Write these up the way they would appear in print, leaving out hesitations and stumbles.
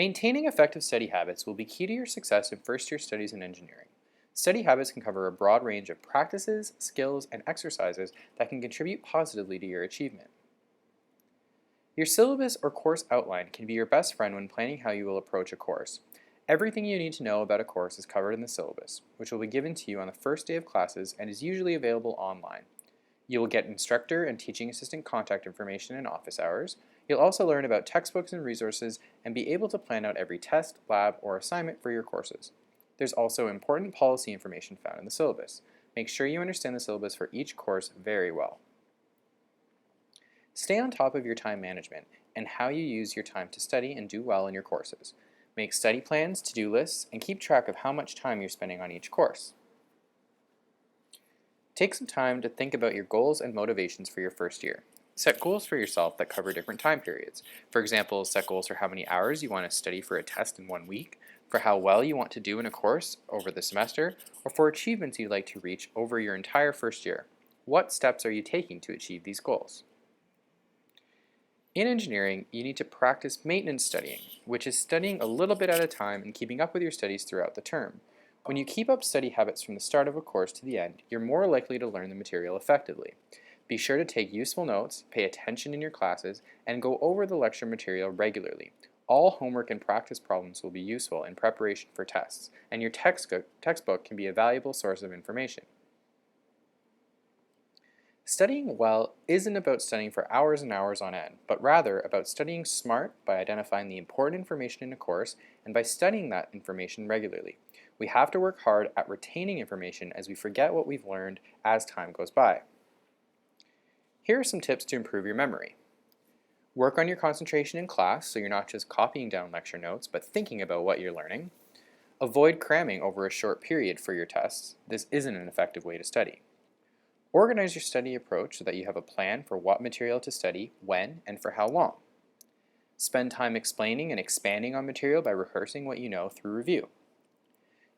Maintaining effective study habits will be key to your success in first-year studies in engineering. Study habits can cover a broad range of practices, skills, and exercises that can contribute positively to your achievement. Your syllabus or course outline can be your best friend when planning how you will approach a course. Everything you need to know about a course is covered in the syllabus, which will be given to you on the first day of classes and is usually available online. You will get instructor and teaching assistant contact information in office hours. You'll also learn about textbooks and resources and be able to plan out every test, lab, or assignment for your courses. There's also important policy information found in the syllabus. Make sure you understand the syllabus for each course very well. Stay on top of your time management and how you use your time to study and do well in your courses. Make study plans, to-do lists, and keep track of how much time you're spending on each course. Take some time to think about your goals and motivations for your first year. Set goals for yourself that cover different time periods. For example, set goals for how many hours you want to study for a test in 1 week, for how well you want to do in a course over the semester, or for achievements you'd like to reach over your entire first year. What steps are you taking to achieve these goals? In engineering, you need to practice maintenance studying, which is studying a little bit at a time and keeping up with your studies throughout the term. When you keep up study habits from the start of a course to the end, you're more likely to learn the material effectively. Be sure to take useful notes, pay attention in your classes, and go over the lecture material regularly. All homework and practice problems will be useful in preparation for tests, and your textbook can be a valuable source of information. Studying well isn't about studying for hours and hours on end, but rather about studying smart by identifying the important information in a course and by studying that information regularly. We have to work hard at retaining information as we forget what we've learned as time goes by. Here are some tips to improve your memory. Work on your concentration in class so you're not just copying down lecture notes but thinking about what you're learning. Avoid cramming over a short period for your tests. This isn't an effective way to study. Organize your study approach so that you have a plan for what material to study, when, and for how long. Spend time explaining and expanding on material by rehearsing what you know through review.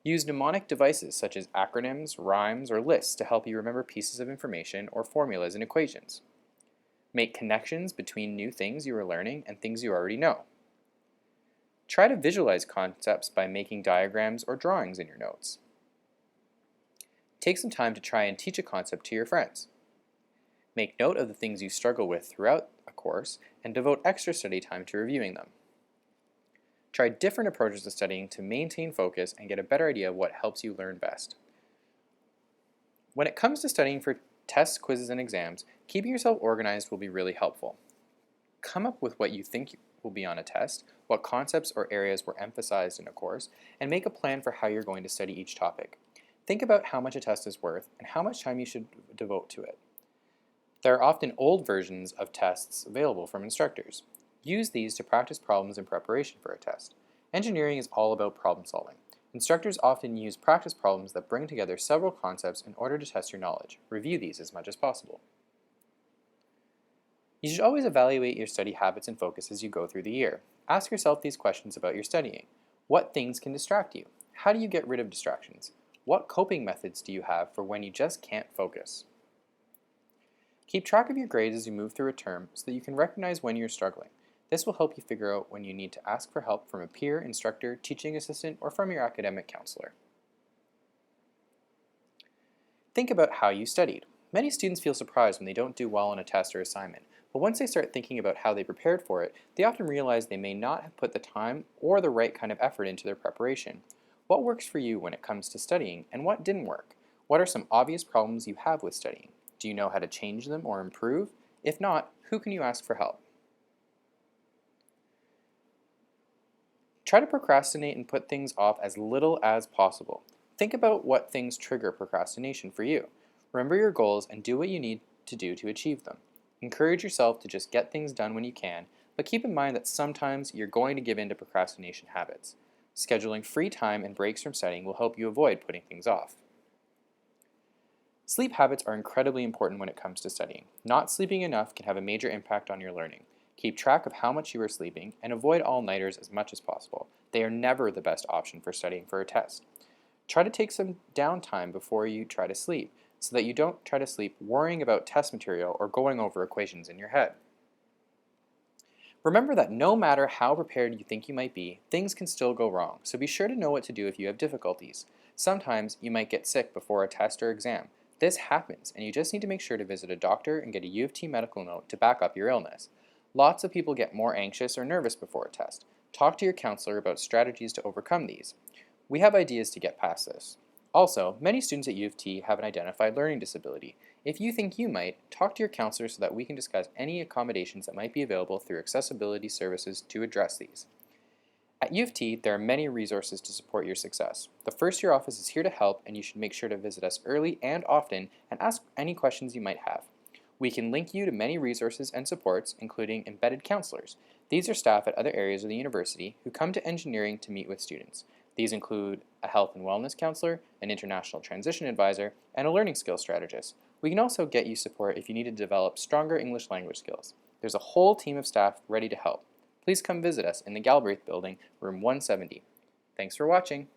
Use mnemonic devices such as acronyms, rhymes, or lists to help you remember pieces of information or formulas and equations. Make connections between new things you are learning and things you already know. Try to visualize concepts by making diagrams or drawings in your notes. Take some time to try and teach a concept to your friends. Make note of the things you struggle with throughout a course and devote extra study time to reviewing them. Try different approaches to studying to maintain focus and get a better idea of what helps you learn best. When it comes to studying for tests, quizzes, and exams, keeping yourself organized will be really helpful. Come up with what you think will be on a test, what concepts or areas were emphasized in a course, and make a plan for how you're going to study each topic. Think about how much a test is worth and how much time you should devote to it. There are often old versions of tests available from instructors. Use these to practice problems in preparation for a test. Engineering is all about problem solving. Instructors often use practice problems that bring together several concepts in order to test your knowledge. Review these as much as possible. You should always evaluate your study habits and focus as you go through the year. Ask yourself these questions about your studying. What things can distract you? How do you get rid of distractions? What coping methods do you have for when you just can't focus? Keep track of your grades as you move through a term so that you can recognize when you're struggling. This will help you figure out when you need to ask for help from a peer, instructor, teaching assistant, or from your academic counselor. Think about how you studied. Many students feel surprised when they don't do well on a test or assignment, but once they start thinking about how they prepared for it, they often realize they may not have put the time or the right kind of effort into their preparation. What works for you when it comes to studying, and what didn't work? What are some obvious problems you have with studying? Do you know how to change them or improve? If not, who can you ask for help? Try to procrastinate and put things off as little as possible. Think about what things trigger procrastination for you. Remember your goals and do what you need to do to achieve them. Encourage yourself to just get things done when you can, but keep in mind that sometimes you're going to give in to procrastination habits. Scheduling free time and breaks from studying will help you avoid putting things off. Sleep habits are incredibly important when it comes to studying. Not sleeping enough can have a major impact on your learning. Keep track of how much you are sleeping and avoid all-nighters as much as possible. They are never the best option for studying for a test. Try to take some downtime before you try to sleep so that you don't try to sleep worrying about test material or going over equations in your head. Remember that no matter how prepared you think you might be, things can still go wrong, so be sure to know what to do if you have difficulties. Sometimes you might get sick before a test or exam. This happens, and you just need to make sure to visit a doctor and get a U of T medical note to back up your illness. Lots of people get more anxious or nervous before a test. Talk to your counselor about strategies to overcome these. We have ideas to get past this. Also, many students at U of T have an identified learning disability. If you think you might, talk to your counselor so that we can discuss any accommodations that might be available through accessibility services to address these. At U of T, there are many resources to support your success. The first year office is here to help, and you should make sure to visit us early and often and ask any questions you might have. We can link you to many resources and supports, including embedded counselors. These are staff at other areas of the university who come to engineering to meet with students. These include a health and wellness counselor, an international transition advisor, and a learning skills strategist. We can also get you support if you need to develop stronger English language skills. There's a whole team of staff ready to help. Please come visit us in the Galbraith Building, room 170. Thanks for watching.